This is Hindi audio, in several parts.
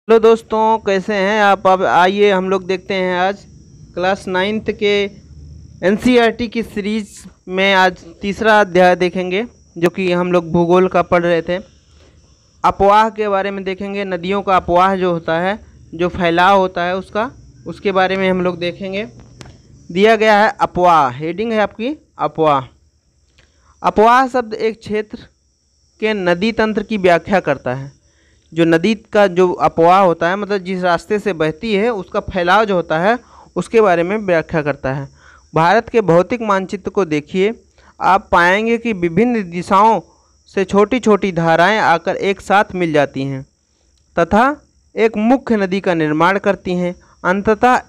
हेलो दोस्तों, कैसे हैं आप। अब आइए हम लोग देखते हैं आज क्लास 9th के एनसीईआरटी की सीरीज में आज तीसरा अध्याय देखेंगे, जो कि हम लोग भूगोल का पढ़ रहे थे। अपवाह के बारे में देखेंगे। नदियों का अपवाह जो होता है, जो फैलाव होता है उसके बारे में हम लोग देखेंगे। दिया गया है अपवाह, हेडिंग है आपकी अपवाह। अपवाह शब्द एक क्षेत्र के नदी तंत्र की व्याख्या करता है। जो नदी का जो अपवाह होता है, मतलब जिस रास्ते से बहती है, उसका फैलाव जो होता है उसके बारे में व्याख्या करता है। भारत के भौतिक मानचित्र को देखिए, आप पाएंगे कि विभिन्न दिशाओं से छोटी छोटी धाराएं आकर एक साथ मिल जाती हैं तथा एक मुख्य नदी का निर्माण करती हैं। अंततः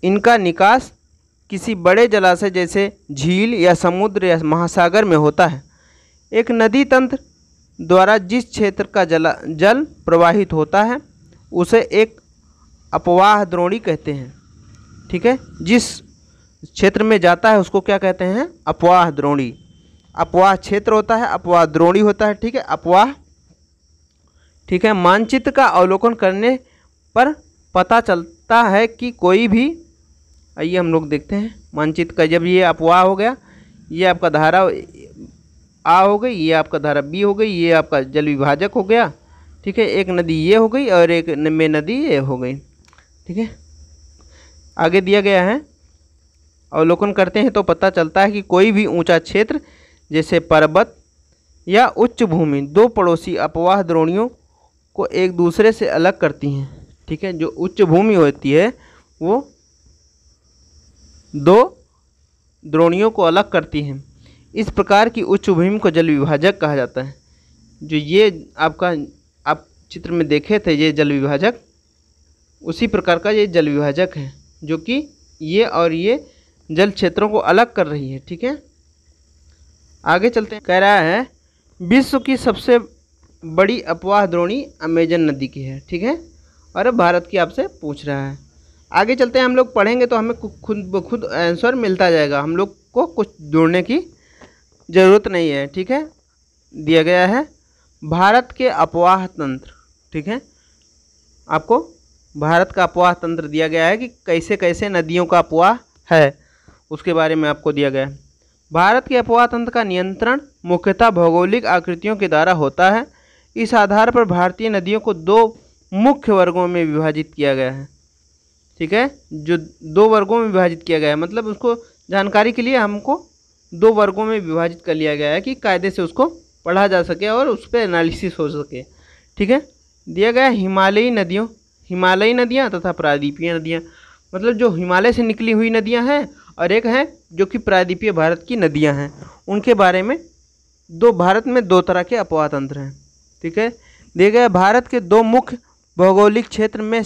इनका निकास किसी बड़े जलाशय जैसे झील या समुद्र या महासागर में होता है। एक नदी तंत्र द्वारा जिस क्षेत्र का जल प्रवाहित होता है उसे एक अपवाह द्रोणी कहते हैं। ठीक है, जिस क्षेत्र में जाता है उसको क्या कहते हैं? अपवाह द्रोणी। अपवाह क्षेत्र होता है, अपवाह द्रोणी होता है। ठीक है, अपवाह। ठीक है, मानचित्र का अवलोकन करने पर पता चलता है कि कोई भी, आइए हम लोग देखते हैं मानचित्र का। जब ये अपवाह हो गया, ये आपका धारा आ हो गई, ये आपका धारा बी हो गई, ये आपका जल विभाजक हो गया। ठीक है, एक नदी ये हो गई और एक में नदी ये हो गई। ठीक है, आगे दिया गया है, अवलोकन करते हैं तो पता चलता है कि कोई भी ऊंचा क्षेत्र जैसे पर्वत या उच्च भूमि दो पड़ोसी अपवाह द्रोणियों को एक दूसरे से अलग करती हैं। ठीक है, जो उच्च भूमि होती है वो दो द्रोणियों को अलग करती हैं। इस प्रकार की उच्च भूमि को जल विभाजक कहा जाता है। जो ये आपका आप चित्र में देखे थे, ये जल विभाजक, उसी प्रकार का ये जल विभाजक है, जो कि ये और ये जल क्षेत्रों को अलग कर रही है। ठीक है, आगे चलते हैं। कह रहा है विश्व की सबसे बड़ी अपवाह द्रोणी अमेजन नदी की है। ठीक है, और भारत की आपसे पूछ रहा है। आगे चलते हैं, हम लोग पढ़ेंगे तो हमें खुद ब खुद आंसर मिलता जाएगा, हम लोग को कुछ जोड़ने की ज़रूरत नहीं है। ठीक है, दिया गया है भारत के अपवाह तंत्र। ठीक है, आपको भारत का अपवाह तंत्र दिया गया है कि कैसे कैसे नदियों का अपवाह है, उसके बारे में आपको दिया गया है। भारत के अपवाह तंत्र का नियंत्रण मुख्यतः भौगोलिक आकृतियों के द्वारा होता है। इस आधार पर भारतीय नदियों को दो मुख्य वर्गों में विभाजित किया गया है। ठीक है, जो दो वर्गों में विभाजित किया गया है, मतलब उसको जानकारी के लिए हमको दो वर्गों में विभाजित कर लिया गया है कि कायदे से उसको पढ़ा जा सके और उस पर एनालिसिस हो सके। ठीक है, दिया गया हिमालयी नदियाँ तथा प्रायद्वीपीय नदियाँ, मतलब जो हिमालय से निकली हुई नदियाँ हैं और एक हैं जो कि प्रायद्वीपीय भारत की नदियाँ हैं, उनके बारे में भारत में दो तरह के अपवाह तंत्र हैं। ठीक है, दिया गया भारत के दो मुख्य भौगोलिक क्षेत्र में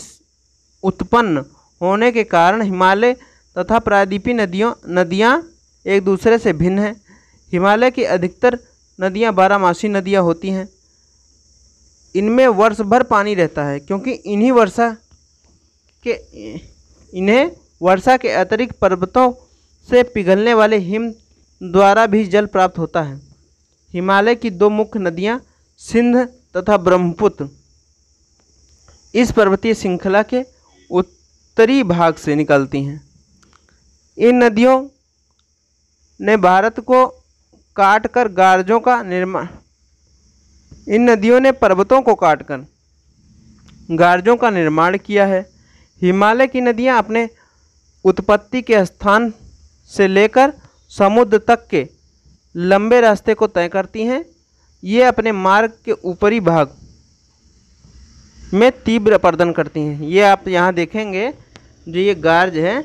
उत्पन्न होने के कारण हिमालय तथा प्रायद्वीपीय नदियाँ एक दूसरे से भिन्न हैं। हिमालय की अधिकतर नदियाँ बारहमासी नदियाँ होती हैं। इनमें वर्ष भर पानी रहता है, क्योंकि इन्हें वर्षा के अतिरिक्त पर्वतों से पिघलने वाले हिम द्वारा भी जल प्राप्त होता है। हिमालय की दो मुख्य नदियाँ सिंध तथा ब्रह्मपुत्र इस पर्वतीय श्रृंखला के उत्तरी भाग से निकलती हैं। इन नदियों ने भारत को काटकर गार्जों का निर्माण इन नदियों ने पर्वतों को काटकर गार्जों का निर्माण किया है। हिमालय की नदियां अपने उत्पत्ति के स्थान से लेकर समुद्र तक के लंबे रास्ते को तय करती हैं। ये अपने मार्ग के ऊपरी भाग में तीव्र अपरदन करती हैं। ये आप यहाँ देखेंगे, जो ये गार्ज है,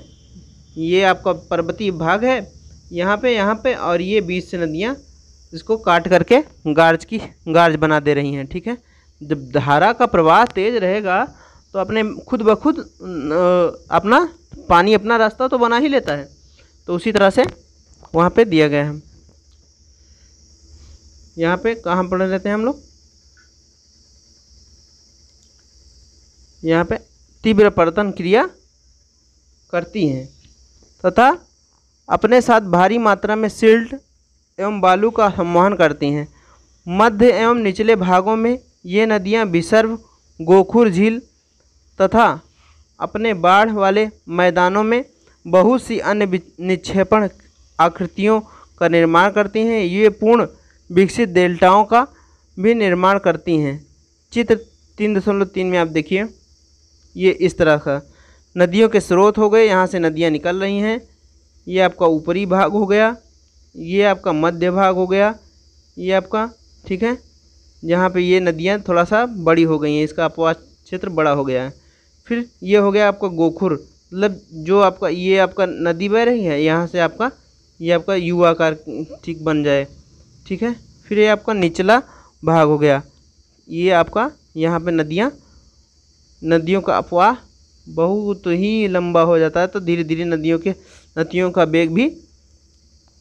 ये आपका पर्वतीय भाग है यहाँ पे और ये बीच से नदियाँ इसको काट करके गार्ज बना दे रही हैं। ठीक है, जब धारा का प्रवाह तेज रहेगा तो अपने खुद ब खुद अपना पानी अपना रास्ता तो बना ही लेता है। तो उसी तरह से वहाँ पे दिया गया है। यहाँ पे कहाँ पढ़ लेते हैं हम लोग, यहाँ पे तीव्र अपरदन क्रिया करती हैं तथा अपने साथ भारी मात्रा में सिल्ट एवं बालू का संवहन करती हैं। मध्य एवं निचले भागों में ये नदियाँ विसर्व, गोखुर झील तथा अपने बाढ़ वाले मैदानों में बहुत सी अन्य निक्षेपण आकृतियों का निर्माण करती हैं। ये पूर्ण विकसित डेल्टाओं का भी निर्माण करती हैं। चित्र 3.3 में आप देखिए, ये इस तरह का नदियों के स्रोत हो गए, यहाँ से नदियाँ निकल रही हैं। ये आपका ऊपरी भाग हो गया, ये आपका मध्य भाग हो गया, ये आपका, ठीक है, जहाँ पे ये नदियाँ थोड़ा सा बड़ी हो गई हैं, इसका अपवाह क्षेत्र बड़ा हो गया है। फिर ये हो गया आपका गोखुर, मतलब जो आपका ये आपका नदी बह रही है, यहाँ से आपका ये आपका यू आकार ठीक बन जाए, ठीक है। फिर ये आपका निचला भाग हो गया, ये आपका यहाँ पे नदियों का अपवाह बहुत ही लंबा हो जाता है, तो धीरे धीरे नदियों का वेग भी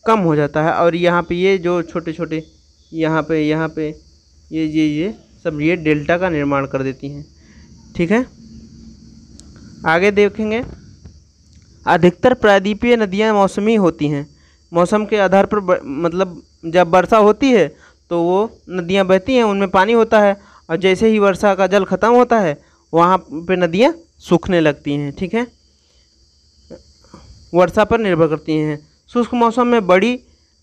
कम हो जाता है। और यहाँ पे ये जो छोटे छोटे यहाँ पे ये सब ये डेल्टा का निर्माण कर देती हैं, ठीक है। आगे देखेंगे, अधिकतर प्रायद्वीपीय नदियाँ मौसमी होती हैं। मौसम के आधार पर मतलब जब वर्षा होती है तो वो नदियाँ बहती हैं, उनमें पानी होता है, और जैसे ही वर्षा का जल खत्म होता है वहाँ पे नदियाँ सूखने लगती हैं, ठीक है। वर्षा पर निर्भर करती हैं। शुष्क मौसम में बड़ी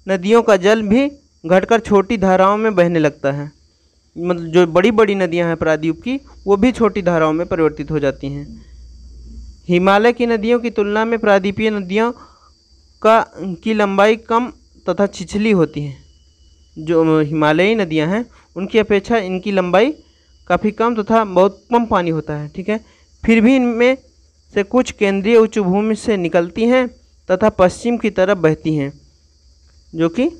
नदियों का जल भी घटकर छोटी धाराओं में बहने लगता है। मतलब जो बड़ी बड़ी नदियाँ हैं प्रायद्वीप की, वो भी छोटी धाराओं में परिवर्तित हो जाती हैं। हिमालय की नदियों की तुलना में प्रायद्वीपीय नदियों की लंबाई कम तथा छिछली होती है। जो हिमालयी नदियां हैं उनकी अपेक्षा इनकी लंबाई काफ़ी कम तथा बहुत कम पानी होता है, ठीक है। फिर भी इनमें से कुछ केंद्रीय उच्च भूमि से निकलती हैं तथा पश्चिम की तरफ बहती हैं, जो कि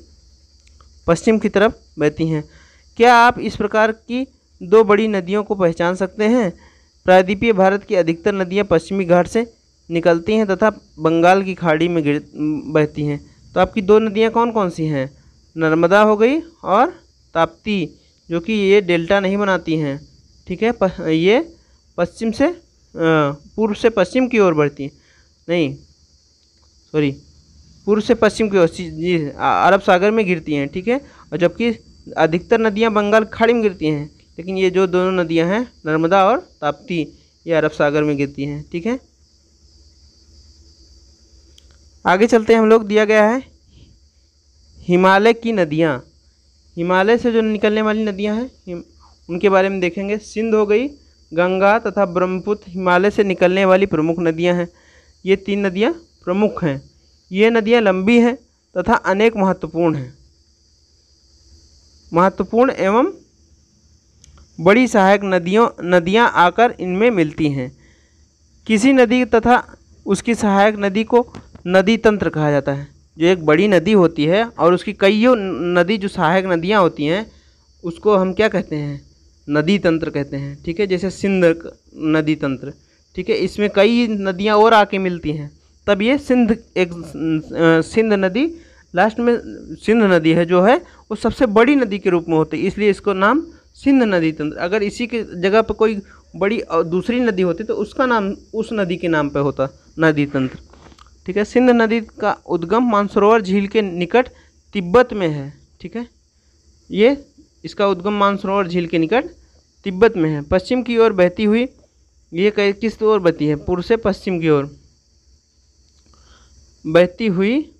पश्चिम की तरफ बहती हैं। क्या आप इस प्रकार की दो बड़ी नदियों को पहचान सकते हैं? प्रायद्वीपीय भारत की अधिकतर नदियां पश्चिमी घाट से निकलती हैं तथा बंगाल की खाड़ी में बहती हैं। तो आपकी दो नदियां कौन कौन सी हैं? नर्मदा हो गई और ताप्ती, जो कि ये डेल्टा नहीं बनाती हैं, ठीक है। ये पश्चिम से पूर्व से पश्चिम की ओर बढ़ती हैं, नहीं सॉरी पूर्व से पश्चिम की ओर जी अरब सागर में गिरती हैं, ठीक है। और जबकि अधिकतर नदियां बंगाल खाड़ी में गिरती हैं, लेकिन ये जो दोनों नदियां हैं नर्मदा और ताप्ती, ये अरब सागर में गिरती हैं, ठीक है। आगे चलते हैं हम लोग, दिया गया है हिमालय की नदियां। हिमालय से जो निकलने वाली नदियां हैं उनके बारे में देखेंगे। सिंध हो गई, गंगा तथा ब्रह्मपुत्र हिमालय से निकलने वाली प्रमुख नदियां हैं। ये तीन नदियां प्रमुख हैं। ये नदियां लंबी हैं तथा अनेक महत्वपूर्ण एवं बड़ी सहायक नदियां आकर इनमें मिलती हैं। किसी नदी तथा उसकी सहायक नदी को नदी तंत्र कहा जाता है। जो एक बड़ी नदी होती है और उसकी कईयों नदी जो सहायक नदियां होती हैं उसको हम क्या कहते हैं? नदी तंत्र कहते हैं, ठीक है। जैसे सिंध नदी तंत्र, ठीक है, इसमें कई नदियां और आके मिलती हैं, तब ये सिंध नदी लास्ट में सिंध नदी है जो है वो सबसे बड़ी नदी के रूप में होती है, इसलिए इसको नाम सिंध नदी तंत्र। अगर इसी के जगह पर कोई बड़ी दूसरी नदी होती तो उसका नाम उस नदी के नाम पे होता नदी तंत्र, ठीक है। सिंध नदी का उद्गम मानसरोवर झील के निकट तिब्बत में है, ठीक है। ये इसका उद्गम मानसरोवर झील के निकट तिब्बत में है। पश्चिम की ओर बहती हुई ये किस ओर बहती है? पूर्व से पश्चिम की ओर बहती हुई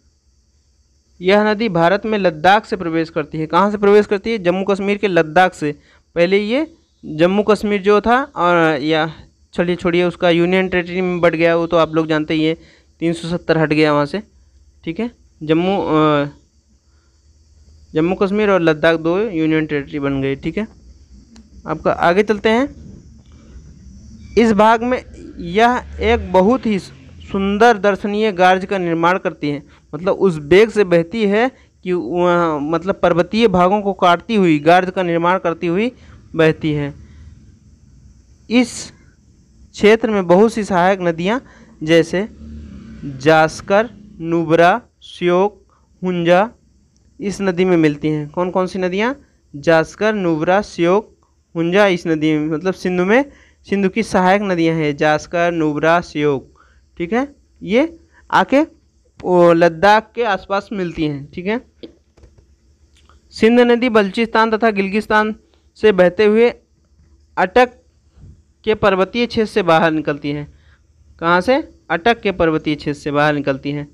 यह नदी भारत में लद्दाख से प्रवेश करती है। कहाँ से प्रवेश करती है? जम्मू कश्मीर के लद्दाख से। पहले ये जम्मू कश्मीर जो था, और या चलिए छोड़िए उसका यूनियन टेरिटरी में बढ़ गया, वो तो आप लोग जानते ही है, 370 हट गया वहाँ से, ठीक है। जम्मू कश्मीर और लद्दाख दो यूनियन टेरिटरी बन गए, ठीक है। आपका आगे चलते हैं। इस भाग में यह एक बहुत ही सुंदर दर्शनीय गार्ज का निर्माण करती है, मतलब उस वेग से बहती है कि मतलब पर्वतीय भागों को काटती हुई गार्ज का निर्माण करती हुई बहती है। इस क्षेत्र में बहुत सी सहायक नदियाँ जैसे जास्कर, नुब्रा, श्योक, हुंजा इस नदी में मिलती हैं। कौन कौन सी नदियाँ? जास्कर, नुब्रा, श्योक, हुंजा इस नदी में, मतलब सिंधु की सहायक नदियाँ हैं जास्कर, नुब्रा, श्योक, ठीक है। ये आके लद्दाख के आसपास मिलती हैं, ठीक है। सिंध नदी बलूचिस्तान तथा गिलगिस्तान से बहते हुए अटक के पर्वतीय क्षेत्र से बाहर निकलती है। कहाँ से? अटक के पर्वतीय क्षेत्र से बाहर निकलती है।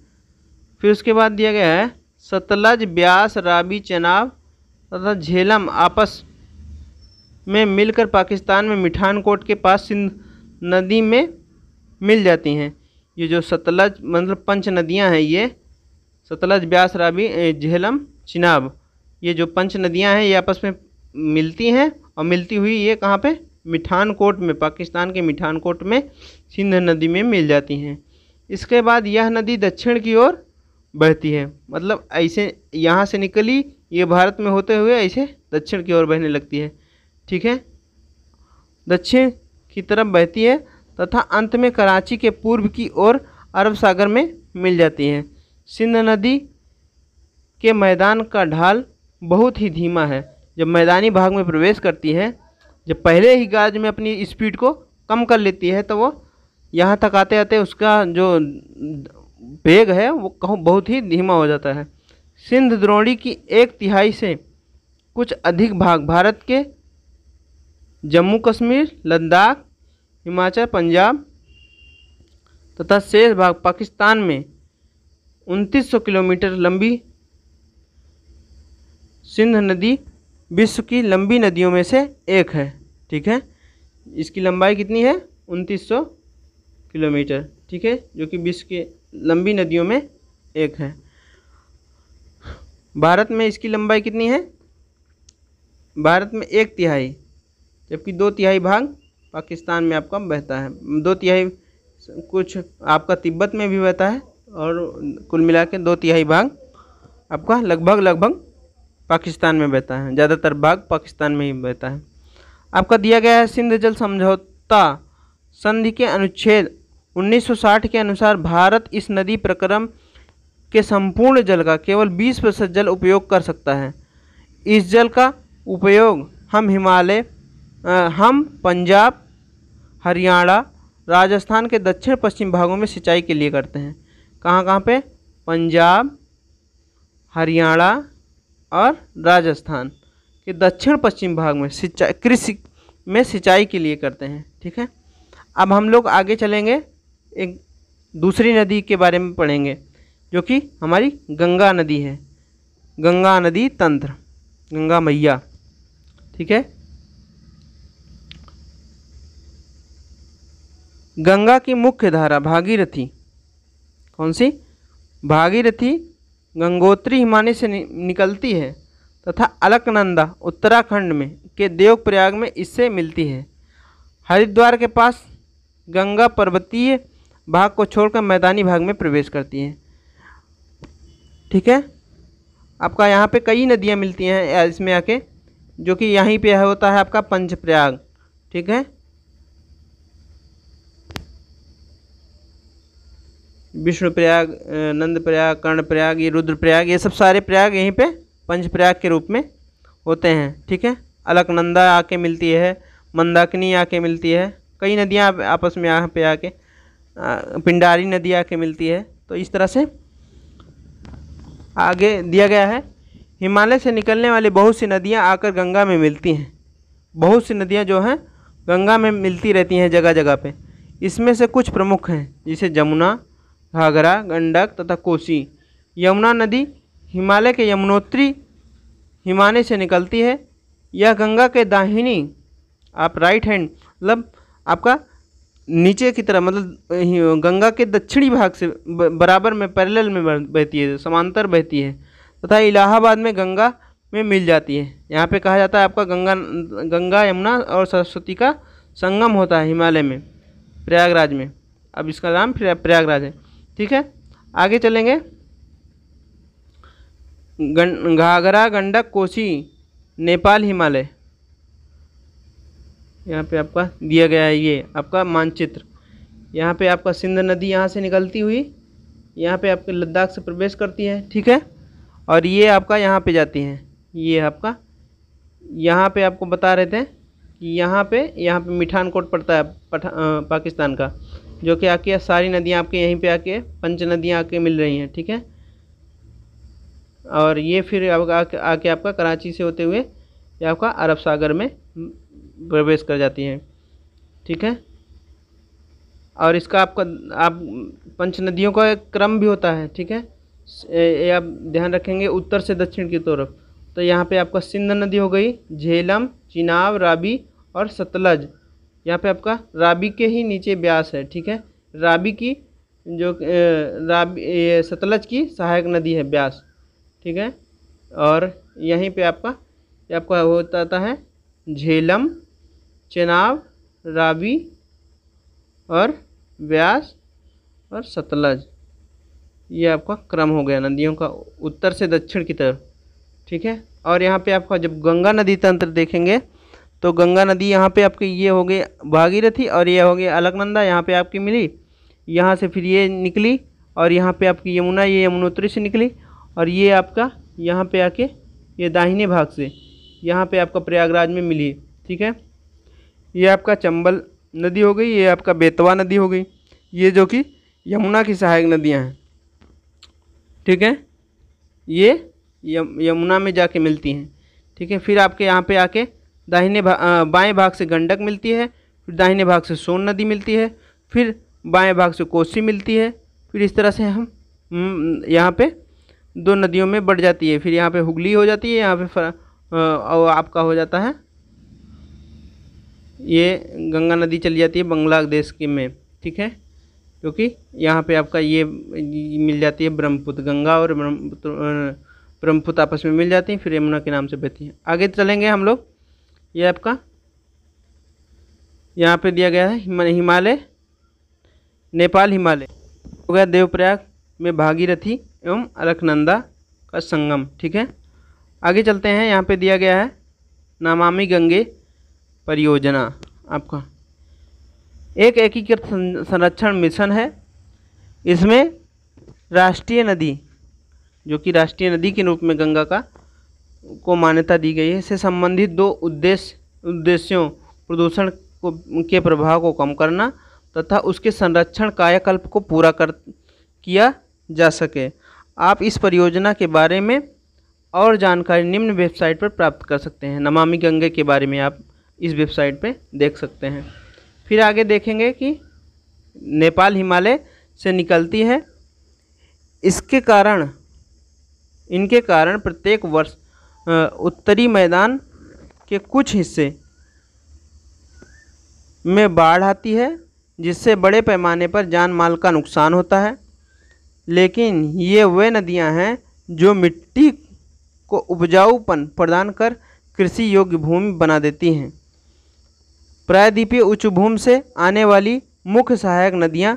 फिर उसके बाद दिया गया है सतलज, ब्यास, रावी, चेनाब तथा झेलम आपस में मिलकर पाकिस्तान में मिठानकोट के पास सिंध नदी में मिल जाती हैं। ये जो सतलज मतलब 5 नदियां हैं, ये सतलज, ब्यास, रावी, झेलम, चिनाब, ये जो 5 नदियां हैं ये आपस में मिलती हैं और मिलती हुई ये कहाँ पे? मिठानकोट में, पाकिस्तान के मिठानकोट में सिंध नदी में मिल जाती हैं। इसके बाद यह नदी दक्षिण की ओर बहती है, मतलब ऐसे यहाँ से निकली ये भारत में होते हुए ऐसे दक्षिण की ओर बहने लगती है। ठीक है, दक्षिण की तरफ बहती है तथा अंत में कराची के पूर्व की ओर अरब सागर में मिल जाती है। सिंध नदी के मैदान का ढाल बहुत ही धीमा है। जब मैदानी भाग में प्रवेश करती है, जब पहले ही गाज में अपनी स्पीड को कम कर लेती है तो वो यहाँ तक आते आते उसका जो वेग है वो कहूँ बहुत ही धीमा हो जाता है। सिंध द्रोणी की 1/3 से कुछ अधिक भाग भारत के जम्मू कश्मीर, लद्दाख, हिमाचल, पंजाब तथा शेष भाग पाकिस्तान में 2900 किलोमीटर लंबी सिंध नदी विश्व की लंबी नदियों में से एक है। ठीक है, इसकी लंबाई कितनी है? 2900 किलोमीटर। ठीक है, जो कि विश्व की लंबी नदियों में एक है। भारत में इसकी लंबाई कितनी है? भारत में 1/3, जबकि 2/3 भाग पाकिस्तान में आपका बहता है। 2/3 कुछ आपका तिब्बत में भी बहता है और कुल मिला के 2/3 भाग आपका लगभग पाकिस्तान में बहता है। ज़्यादातर भाग पाकिस्तान में ही बहता है। आपका दिया गया है सिंध जल समझौता संधि के अनुच्छेद 1960 के अनुसार भारत इस नदी प्रक्रम के संपूर्ण जल का केवल 20% जल उपयोग कर सकता है। इस जल का उपयोग हम पंजाब, हरियाणा, राजस्थान के दक्षिण पश्चिम भागों में सिंचाई के लिए करते हैं। कहाँ पे? पंजाब, हरियाणा और राजस्थान के दक्षिण पश्चिम भाग में सिंचाई, कृषि में सिंचाई के लिए करते हैं। ठीक है, अब हम लोग आगे चलेंगे, एक दूसरी नदी के बारे में पढ़ेंगे जो कि हमारी गंगा नदी है। गंगा नदी तंत्र, गंगा मैया। ठीक है, गंगा की मुख्य धारा भागीरथी, कौन सी? भागीरथी गंगोत्री हिमालय से निकलती है तथा अलकनंदा उत्तराखंड में के देवप्रयाग में इससे मिलती है। हरिद्वार के पास गंगा पर्वतीय भाग को छोड़कर मैदानी भाग में प्रवेश करती है। ठीक है, आपका यहाँ पे कई नदियाँ मिलती हैं इसमें आके, जो कि यहीं पे होता है आपका पंचप्रयाग। ठीक है, विष्णुप्रयाग, नंदप्रयाग, कर्णप्रयाग, ये रुद्रप्रयाग, ये सब सारे प्रयाग यहीं पे पंचप्रयाग के रूप में होते हैं। ठीक है, अलकनंदा आके मिलती है, मंदाकिनी आके मिलती है, कई नदियाँ आपस में यहाँ पे आके, पिंडारी नदी आके मिलती है। तो इस तरह से आगे दिया गया है, हिमालय से निकलने वाली बहुत सी नदियाँ आकर गंगा में मिलती हैं। बहुत सी नदियाँ जो हैं गंगा में मिलती रहती हैं जगह जगह पे। इसमें से कुछ प्रमुख हैं, जैसे जमुना, घाघरा, गंडक तथा कोसी। यमुना नदी हिमालय के यमुनोत्री हिमालय से निकलती है। यह गंगा के दाहिनी, आप राइट हैंड मतलब आपका नीचे की तरफ, मतलब गंगा के दक्षिणी भाग से बराबर में पैरेलल में बहती है, समांतर बहती है तथा इलाहाबाद में गंगा में मिल जाती है। यहाँ पे कहा जाता है आपका गंगा यमुना और सरस्वती का संगम होता है हिमालय में, प्रयागराज में। अब इसका नाम प्रयागराज है। ठीक है, आगे चलेंगे। घाघरा, गंडक, कोसी, नेपाल, हिमालय, यहाँ पे आपका दिया गया है ये आपका मानचित्र। यहाँ पे आपका सिंध नदी यहाँ से निकलती हुई यहाँ पे आपके लद्दाख से प्रवेश करती है। ठीक है, और ये आपका यहाँ पे जाती हैं, ये आपका यहाँ पे आपको बता रहे थे कि यहाँ पे मिठानकोट पड़ता है पाकिस्तान का, जो कि आके सारी नदियाँ आपके यहीं पे आके पंच नदियाँ आके मिल रही हैं। ठीक है, और ये फिर आके आपका कराची से होते हुए ये आपका अरब सागर में प्रवेश कर जाती हैं। ठीक है, और इसका आप पंच नदियों का एक क्रम भी होता है। ठीक है, ये आप ध्यान रखेंगे उत्तर से दक्षिण की तरफ। तो यहाँ पे आपका सिंध नदी हो गई, झेलम, चिनाब, रावी और सतलज। यहाँ पे आपका रावी के ही नीचे ब्यास है। ठीक है, रावी की जो सतलज की सहायक नदी है ब्यास। ठीक है, और यहीं पे आपका होता है झेलम, चिनाब, रावी और व्यास और सतलज। ये आपका क्रम हो गया नदियों का उत्तर से दक्षिण की तरफ। ठीक है, और यहाँ पे आपका जब गंगा नदी तंत्र देखेंगे तो गंगा नदी यहाँ पे आपकी ये हो गई भागीरथी और ये हो गई अलकनंदा, यहाँ पे आपकी मिली, यहाँ से फिर ये निकली और यहाँ पे आपकी यमुना, ये यमुनोत्री से निकली और ये आपका यहाँ पे आके ये दाहिने भाग से यहाँ पे आपका प्रयागराज में मिली। ठीक है, ये आपका चंबल नदी हो गई, ये आपका बेतवा नदी हो गई, ये जो कि यमुना की सहायक नदियाँ हैं। ठीक है, ये यमुना में जाके मिलती हैं। ठीक है, फिर आपके यहाँ पे आके बाएं भाग से गंडक मिलती है, फिर दाहिने भाग से सोन नदी मिलती है, फिर बाएं भाग से कोसी मिलती है, फिर इस तरह से हम यहाँ पे दो नदियों में बढ़ जाती है। फिर यहाँ पे हुगली हो जाती है, यहाँ पे और आपका हो जाता है ये गंगा नदी चली जाती है बांग्लादेश के में। ठीक है, क्योंकि यहाँ पे आपका ये मिल जाती है ब्रह्मपुत्र, गंगा और ब्रह्मपुत्र आपस में मिल जाती हैं, फिर यमुना के नाम से बहती हैं। आगे चलेंगे हम लोग, ये आपका यहाँ पे दिया गया है हिमालय, नेपाल हिमालय हो गया, देवप्रयाग में भागीरथी एवं अलकनंदा का संगम। ठीक है, आगे चलते हैं, यहाँ पे दिया गया है नमामि गंगे परियोजना। आपका एक एकीकृत संरक्षण मिशन है। इसमें राष्ट्रीय नदी, जो कि राष्ट्रीय नदी के रूप में गंगा को मान्यता दी गई है, से संबंधित दो उद्देश्यों प्रदूषण के प्रभाव को कम करना तथा उसके संरक्षण कायाकल्प को पूरा किया जा सके। आप इस परियोजना के बारे में और जानकारी निम्न वेबसाइट पर प्राप्त कर सकते हैं। नमामि गंगे के बारे में आप इस वेबसाइट पे देख सकते हैं। फिर आगे देखेंगे कि नेपाल हिमालय से निकलती है। इनके कारण प्रत्येक वर्ष उत्तरी मैदान के कुछ हिस्से में बाढ़ आती है, जिससे बड़े पैमाने पर जान माल का नुकसान होता है। लेकिन ये वे नदियां हैं जो मिट्टी को उपजाऊपन प्रदान कर कृषि योग्य भूमि बना देती हैं। प्रायद्वीपीय उच्च भूमि से आने वाली मुख्य सहायक नदियां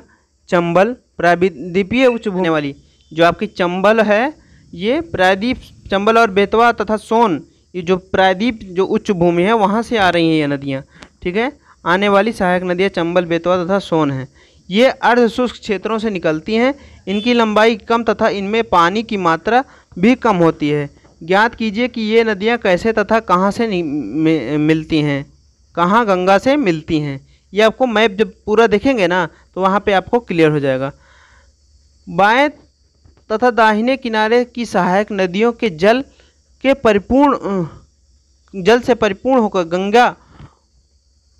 चंबल, प्रायद्वीपीय उच्च भूमि वाली जो आपकी चंबल है, ये प्रायद्वीप चंबल और बेतवा तथा सोन, ये जो प्रायद्वीप जो उच्च भूमि है वहाँ से आ रही हैं ये नदियाँ। ठीक है, आने वाली सहायक नदियाँ चंबल, बेतवा तथा सोन हैं। ये अर्ध शुष्क क्षेत्रों से निकलती हैं। इनकी लंबाई कम तथा इनमें पानी की मात्रा भी कम होती है। ज्ञात कीजिए कि ये नदियाँ कैसे तथा कहाँ से मिलती हैं, कहाँ गंगा से मिलती हैं। ये आपको मैप जब पूरा देखेंगे ना तो वहाँ पे आपको क्लियर हो जाएगा। बाएं तथा दाहिने किनारे की सहायक नदियों के जल से परिपूर्ण होकर गंगा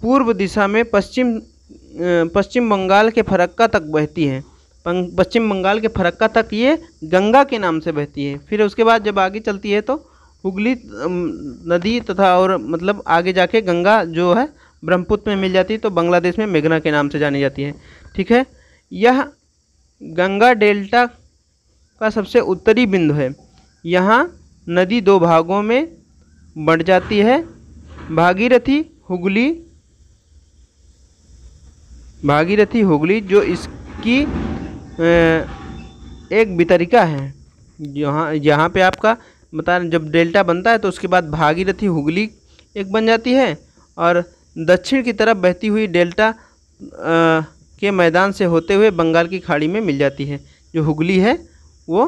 पूर्व दिशा में पश्चिम बंगाल के फरक्का तक बहती है। पश्चिम बंगाल के फरक्का तक ये गंगा के नाम से बहती है। फिर उसके बाद जब आगे चलती है तो हुगली नदी तथा और मतलब आगे जाके गंगा जो है ब्रह्मपुत्र में मिल जाती है, तो बांग्लादेश में मेघना के नाम से जानी जाती है। ठीक है, यह गंगा डेल्टा का सबसे उत्तरी बिंदु है। यहाँ नदी दो भागों में बढ़ जाती है, भागीरथी हुगली जो इसकी एक वितरिका है। यहाँ पे आपका बता, जब डेल्टा बनता है तो उसके बाद भागीरथी हुगली एक बन जाती है और दक्षिण की तरफ बहती हुई डेल्टा के मैदान से होते हुए बंगाल की खाड़ी में मिल जाती है। जो हुगली है वो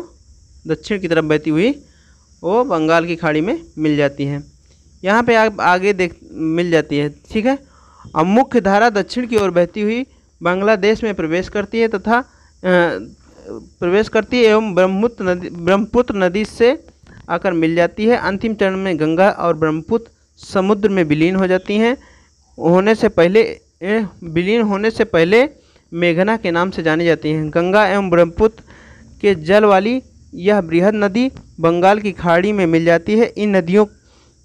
दक्षिण की तरफ बहती हुई वो बंगाल की खाड़ी में मिल जाती है। यहाँ पे आप आगे मिल जाती है। ठीक है, अब मुख्य धारा दक्षिण की ओर बहती हुई बांग्लादेश में प्रवेश करती है एवं ब्रह्मपुत्र नदी से आकर मिल जाती है। अंतिम चरण में गंगा और ब्रह्मपुत्र समुद्र में विलीन हो जाती हैं। विलीन होने से पहले मेघना के नाम से जानी जाती हैं। गंगा एवं ब्रह्मपुत्र के जल वाली यह बृहद नदी बंगाल की खाड़ी में मिल जाती है। इन नदियों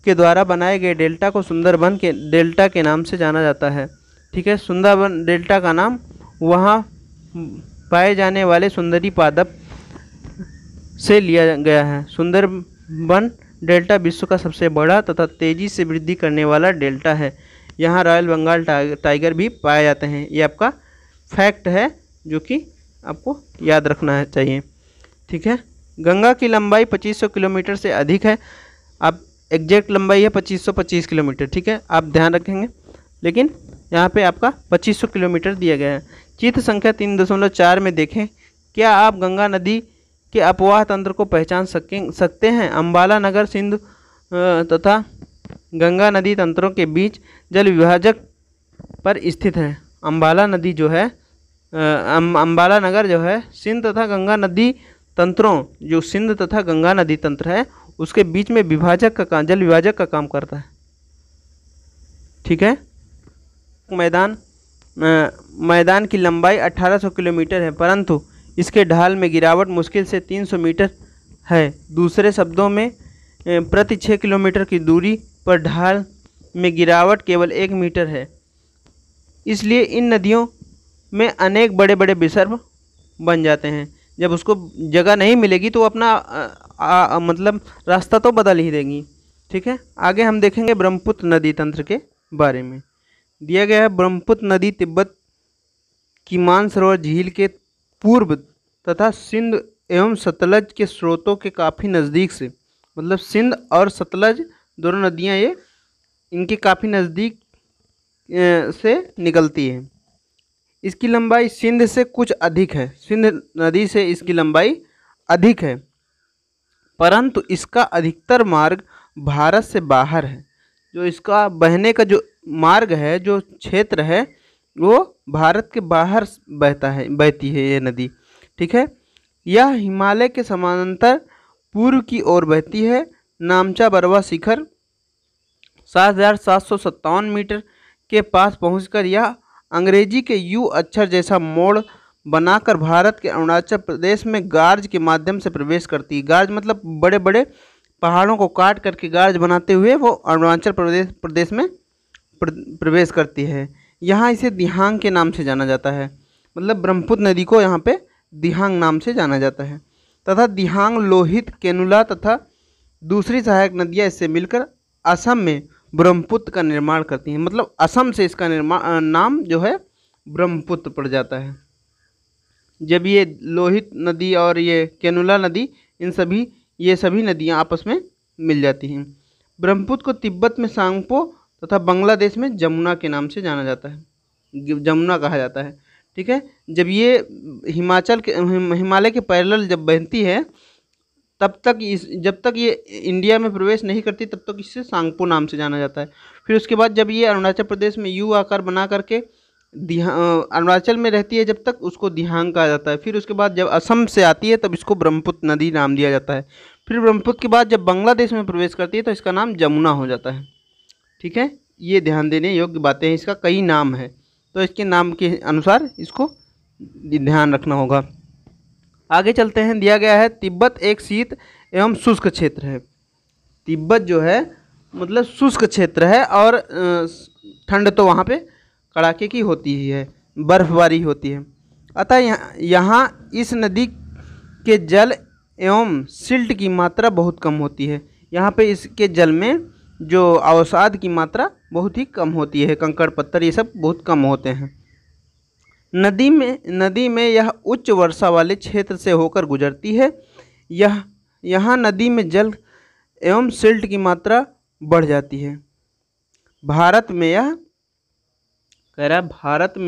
के द्वारा बनाए गए डेल्टा को सुंदरबन के डेल्टा के नाम से जाना जाता है। ठीक है, सुंदरबन डेल्टा का नाम वहाँ पाए जाने वाले सुंदरी पादप से लिया गया है। सुंदरबन डेल्टा विश्व का सबसे बड़ा तथा तेज़ी से वृद्धि करने वाला डेल्टा है। यहाँ रॉयल बंगाल टाइगर भी पाए जाते हैं। ये आपका फैक्ट है जो कि आपको याद रखना चाहिए। ठीक है, गंगा की लंबाई 2500 किलोमीटर से अधिक है। आप एग्जैक्ट लंबाई है 2525 किलोमीटर। ठीक है, आप ध्यान रखेंगे, लेकिन यहाँ पे आपका 2500 किलोमीटर दिया गया है। चित्र संख्या 3.4 में देखें, क्या आप गंगा नदी के अपवाह तंत्र को पहचान सकते हैं? अम्बाला नगर सिंधु तथा गंगा नदी तंत्रों के बीच जल विभाजक पर स्थित है। अम्बाला नदी जो है अम्बाला नगर जो है सिंध तथा गंगा नदी तंत्रों, जो सिंध तथा गंगा नदी तंत्र है उसके बीच में जल विभाजक का काम करता है। ठीक है, मैदान की लंबाई 1800 किलोमीटर है, परंतु इसके ढाल में गिरावट मुश्किल से 300 मीटर है। दूसरे शब्दों में प्रति 6 किलोमीटर की दूरी पर ढाल में गिरावट केवल 1 मीटर है। इसलिए इन नदियों में अनेक बड़े बड़े विसर्ग बन जाते हैं। जब उसको जगह नहीं मिलेगी तो अपना मतलब रास्ता तो बदल ही देंगी। ठीक है, आगे हम देखेंगे ब्रह्मपुत्र नदी तंत्र के बारे में। दिया गया है, ब्रह्मपुत्र नदी तिब्बत की मानसरोवर झील के पूर्व तथा सिंध एवं सतलज के स्रोतों के काफ़ी नज़दीक से, मतलब सिंध और सतलज दोनों नदियाँ ये इनके काफ़ी नज़दीक से निकलती है। इसकी लंबाई सिंध से कुछ अधिक है, सिंध नदी से इसकी लंबाई अधिक है, परंतु इसका अधिकतर मार्ग भारत से बाहर है। जो इसका बहने का जो मार्ग है, जो क्षेत्र है, वो भारत के बाहर बहती है ये नदी। ठीक है, यह हिमालय के समानांतर पूर्व की ओर बहती है। नामचा बरवा शिखर 7757 मीटर के पास पहुंचकर यह अंग्रेजी के यू अक्षर जैसा मोड़ बनाकर भारत के अरुणाचल प्रदेश में गार्ज के माध्यम से प्रवेश करती है। गार्ज मतलब बड़े बड़े पहाड़ों को काट करके गार्ज बनाते हुए वो अरुणाचल प्रदेश में प्रवेश करती है। यहाँ इसे दिहांग के नाम से जाना जाता है, मतलब ब्रह्मपुत्र नदी को यहाँ पे दिहांग नाम से जाना जाता है। तथा दिहांग, लोहित, केनुला तथा दूसरी सहायक नदियाँ इससे मिलकर असम में ब्रह्मपुत्र का निर्माण करती हैं। मतलब असम से इसका नाम जो है ब्रह्मपुत्र पड़ जाता है। जब ये लोहित नदी और ये केनुला नदी ये सभी नदियाँ आपस में मिल जाती हैं। ब्रह्मपुत्र को तिब्बत में सांगपो तथा बांग्लादेश में जमुना के नाम से जाना जाता है, जमुना कहा जाता है। ठीक है, जब ये हिमालय के पैरेलल जब बहती है जब तक ये इंडिया में प्रवेश नहीं करती तब तक इसे सांगपो नाम से जाना जाता है। फिर उसके बाद जब ये अरुणाचल प्रदेश में यू आकार बना करके अरुणाचल में रहती है जब तक, उसको दिहांग कहा जाता है। फिर उसके बाद जब असम से आती है तब इसको ब्रह्मपुत्र नदी नाम दिया जाता है। फिर ब्रह्मपुत्र के बाद जब बांग्लादेश में प्रवेश करती है तो इसका नाम जमुना हो जाता है। ठीक है, ये ध्यान देने योग्य बातें हैं। इसका कई नाम है, तो इसके नाम के अनुसार इसको ध्यान रखना होगा। आगे चलते हैं। दिया गया है, तिब्बत एक शीत एवं शुष्क क्षेत्र है। तिब्बत जो है मतलब शुष्क क्षेत्र है और ठंड तो वहाँ पे कड़ाके की होती ही है, बर्फबारी होती है। अतः यहाँ इस नदी के जल एवं सिल्ट की मात्रा बहुत कम होती है। यहाँ पे इसके जल में जो अवसाद की मात्रा बहुत ही कम होती है, कंकड़ पत्थर ये सब बहुत कम होते हैं। नदी में यह उच्च वर्षा वाले क्षेत्र से होकर गुजरती है। यहाँ नदी में जल एवं सिल्ट की मात्रा बढ़ जाती है। भारत में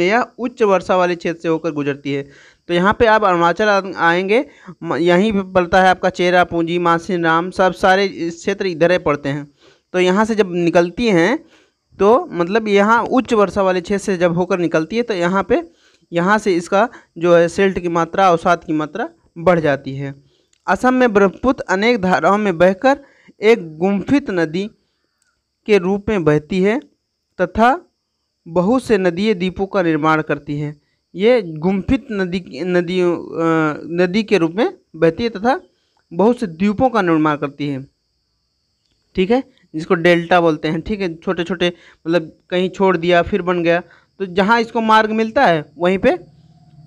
यह उच्च वर्षा वाले क्षेत्र से होकर गुजरती है। तो यहाँ पे आप अरुणाचल आएंगे, यहीं पे पड़ता है आपका चेरा पूंजी, मासिनराम, सब सारे क्षेत्र इधर ही पड़ते हैं। तो यहाँ से जब निकलती हैं तो मतलब यहाँ उच्च वर्षा वाले क्षेत्र से जब होकर निकलती है तो यहाँ से इसका जो है सिल्ट की मात्रा, अवसाद की मात्रा बढ़ जाती है। असम में ब्रह्मपुत्र अनेक धाराओं में बहकर एक गुम्फित नदी के रूप में बहती है तथा बहुत से नदीय द्वीपों का निर्माण करती है। ये गुम्फित नदी के रूप में बहती है तथा बहुत से द्वीपों का निर्माण करती है। ठीक है, जिसको डेल्टा बोलते हैं। ठीक है, छोटे छोटे मतलब कहीं छोड़ दिया फिर बन गया, तो जहाँ इसको मार्ग मिलता है वहीं पे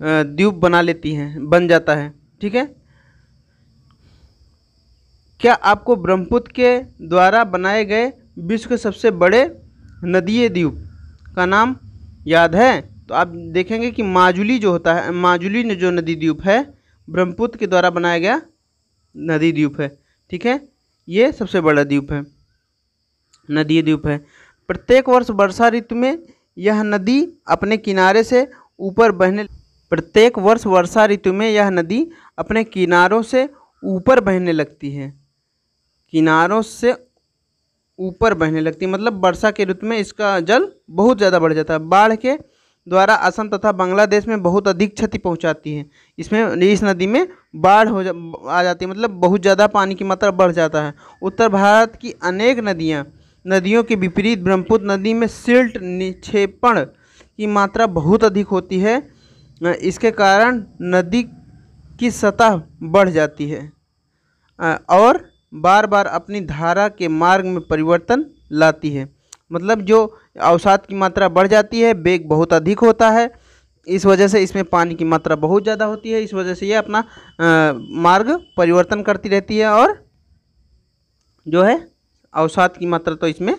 द्वीप बना लेती हैं, बन जाता है। ठीक है, क्या आपको ब्रह्मपुत्र के द्वारा बनाए गए विश्व के सबसे बड़े नदीय द्वीप का नाम याद है? तो आप देखेंगे कि माजुली जो होता है, माजुली ने जो नदी द्वीप है ब्रह्मपुत्र के द्वारा बनाया गया नदी द्वीप है। ठीक है, ये सबसे बड़ा द्वीप है, नदीय द्वीप है। प्रत्येक वर्ष वर्षा ऋतु में यह नदी अपने किनारे से ऊपर बहने प्रत्येक वर्ष वर्षा ऋतु में यह नदी अपने किनारों से ऊपर बहने लगती है। किनारों से ऊपर बहने लगती है मतलब वर्षा के ऋतु में इसका जल बहुत ज़्यादा बढ़ जाता है। बाढ़ के द्वारा असम तथा बांग्लादेश में बहुत अधिक क्षति पहुंचाती है। इस नदी में बाढ़ आ जाती है, मतलब बहुत ज़्यादा पानी की मात्रा बढ़ जाता है। उत्तर भारत की अनेक नदियों के विपरीत ब्रह्मपुत्र नदी में सिल्ट निक्षेपण की मात्रा बहुत अधिक होती है। इसके कारण नदी की सतह बढ़ जाती है और बार बार अपनी धारा के मार्ग में परिवर्तन लाती है। मतलब जो अवसाद की मात्रा बढ़ जाती है, वेग बहुत अधिक होता है, इस वजह से इसमें पानी की मात्रा बहुत ज़्यादा होती है। इस वजह से ये अपना मार्ग परिवर्तन करती रहती है और जो है अवसाद की मात्रा तो इसमें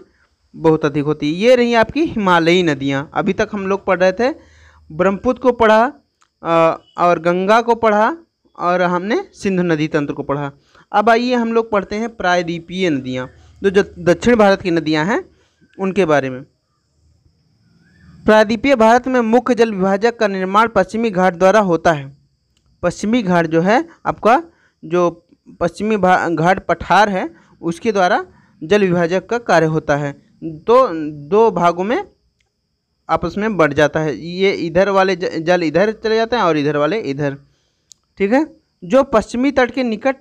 बहुत अधिक होती है। ये रही आपकी हिमालयी नदियाँ। अभी तक हम लोग पढ़ रहे थे, ब्रह्मपुत्र को पढ़ा और गंगा को पढ़ा और हमने सिंधु नदी तंत्र को पढ़ा। अब आइए हम लोग पढ़ते हैं प्रायद्वीपीय नदियाँ, जो दक्षिण भारत की नदियाँ हैं उनके बारे में। प्रायद्वीपीय भारत में मुख्य जल विभाजक का निर्माण पश्चिमी घाट द्वारा होता है। पश्चिमी घाट जो है आपका, जो पश्चिमी घाट पठार है उसके द्वारा जल विभाजक का कार्य होता है। तो दो भागों में आपस में बढ़ जाता है। ये इधर वाले जल इधर चले जाते हैं और इधर वाले इधर। ठीक है, जो पश्चिमी तट के निकट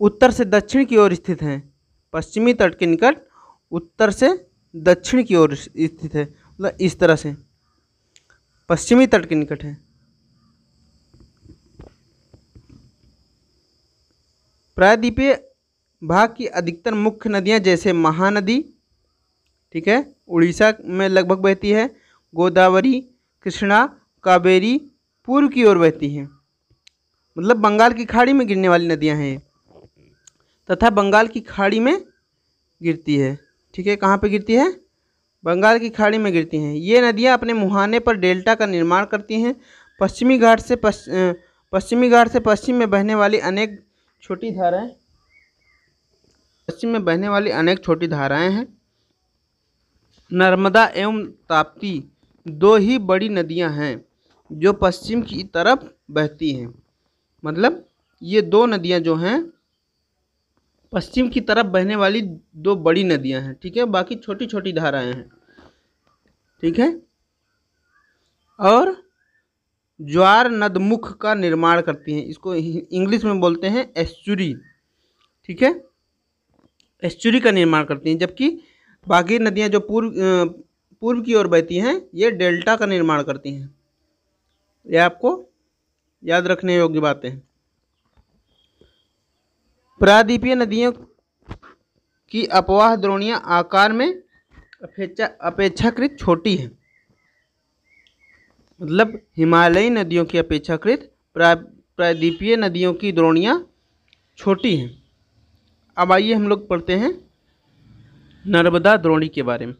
उत्तर से दक्षिण की ओर स्थित हैं। पश्चिमी तट के निकट उत्तर से दक्षिण की ओर स्थित है, मतलब इस तरह से पश्चिमी तट के निकट है। प्रायद्वीपीय भाग की अधिकतर मुख्य नदियां जैसे महानदी, ठीक है, उड़ीसा में लगभग बहती है, गोदावरी, कृष्णा, कावेरी पूर्व की ओर बहती हैं, मतलब बंगाल की खाड़ी में गिरने वाली नदियां हैं तथा बंगाल की खाड़ी में गिरती है। ठीक है, कहाँ पे गिरती है? बंगाल की खाड़ी में गिरती हैं। ये नदियाँ अपने मुहाने पर डेल्टा का निर्माण करती हैं। पश्चिमी घाट से पश्चिम में बहने वाली अनेक छोटी धाराएं हैं। नर्मदा एवं ताप्ती दो ही बड़ी नदियां हैं जो पश्चिम की तरफ बहती हैं। मतलब ये दो नदियां जो हैं पश्चिम की तरफ बहने वाली दो बड़ी नदियां हैं। ठीक है, बाकी छोटी छोटी धाराएं हैं। ठीक है, और ज्वार नदमुख का निर्माण करती हैं। इसको इंग्लिश में बोलते हैं एस्चुरी। ठीक है, एस्चुरी का निर्माण करती हैं, जबकि बाकी नदियां जो पूर्व की ओर बहती हैं ये डेल्टा का निर्माण करती हैं। ये आपको याद रखने योग्य बातें हैं। प्रायद्वीपीय नदियों की अपवाह द्रोणियां आकार में अपेक्षाकृत छोटी हैं। मतलब हिमालयी नदियों की अपेक्षाकृत प्रायद्वीपीय नदियों की द्रोणियां छोटी हैं। अब आइए हम लोग पढ़ते हैं नर्मदा द्रोणी के बारे में।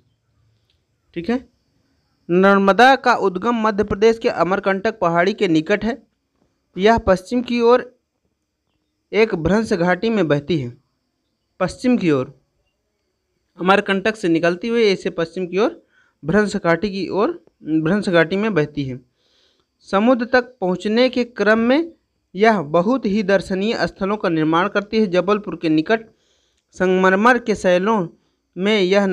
ठीक है, नर्मदा का उद्गम मध्य प्रदेश के अमरकंटक पहाड़ी के निकट है। यह पश्चिम की ओर एक भ्रंश घाटी में बहती है। पश्चिम की ओर अमरकंटक से निकलती हुई ऐसे पश्चिम की ओर भ्रंश घाटी में बहती है। समुद्र तक पहुंचने के क्रम में यह बहुत ही दर्शनीय स्थलों का निर्माण करती है। जबलपुर के निकट संगमरमर के शैलों में यह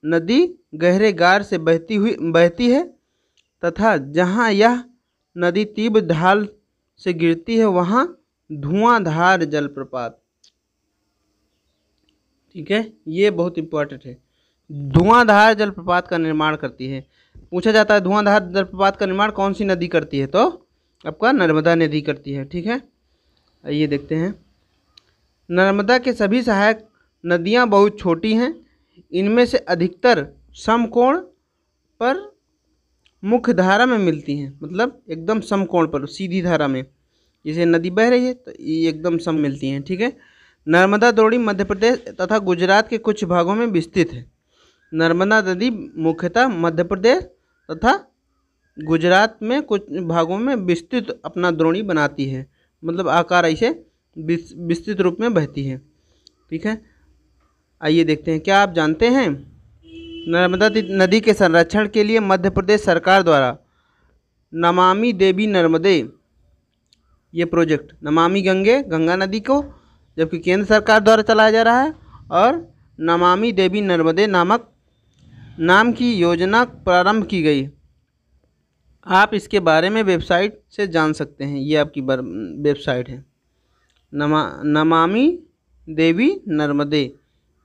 नदी गहरे गार से बहती है तथा जहाँ यह नदी तीव्र ढाल से गिरती है वहाँ धुआंधार जलप्रपात। ठीक है, ये बहुत इम्पोर्टेंट है। धुआंधार जलप्रपात का निर्माण करती है। पूछा जाता है धुआंधार जलप्रपात का निर्माण कौन सी नदी करती है, तो आपका नर्मदा नदी करती है। ठीक है, आइए देखते हैं। नर्मदा के सभी सहायक नदियां बहुत छोटी हैं। इनमें से अधिकतर समकोण पर मुख्य धारा में मिलती हैं, मतलब एकदम समकोण पर सीधी धारा में, जैसे नदी बह रही है तो ये एकदम सम मिलती हैं। ठीक है, नर्मदा द्रोणी मध्य प्रदेश तथा गुजरात के कुछ भागों में विस्तृत है। नर्मदा नदी मुख्यतः मध्य प्रदेश तथा गुजरात में कुछ भागों में विस्तृत अपना द्रोणी बनाती है, मतलब आकार ऐसे विस्तृत रूप में बहती है। ठीक है, आइए देखते हैं। क्या आप जानते हैं नर्मदा नदी के संरक्षण के लिए मध्य प्रदेश सरकार द्वारा नमामि देवी नर्मदे ये प्रोजेक्ट, नमामि गंगे गंगा नदी को जबकि केंद्र सरकार द्वारा चलाया जा रहा है, और नमामि देवी नर्मदे नामक नाम की योजना प्रारंभ की गई। आप इसके बारे में वेबसाइट से जान सकते हैं, ये आपकी वेबसाइट है नमामि देवी नर्मदे।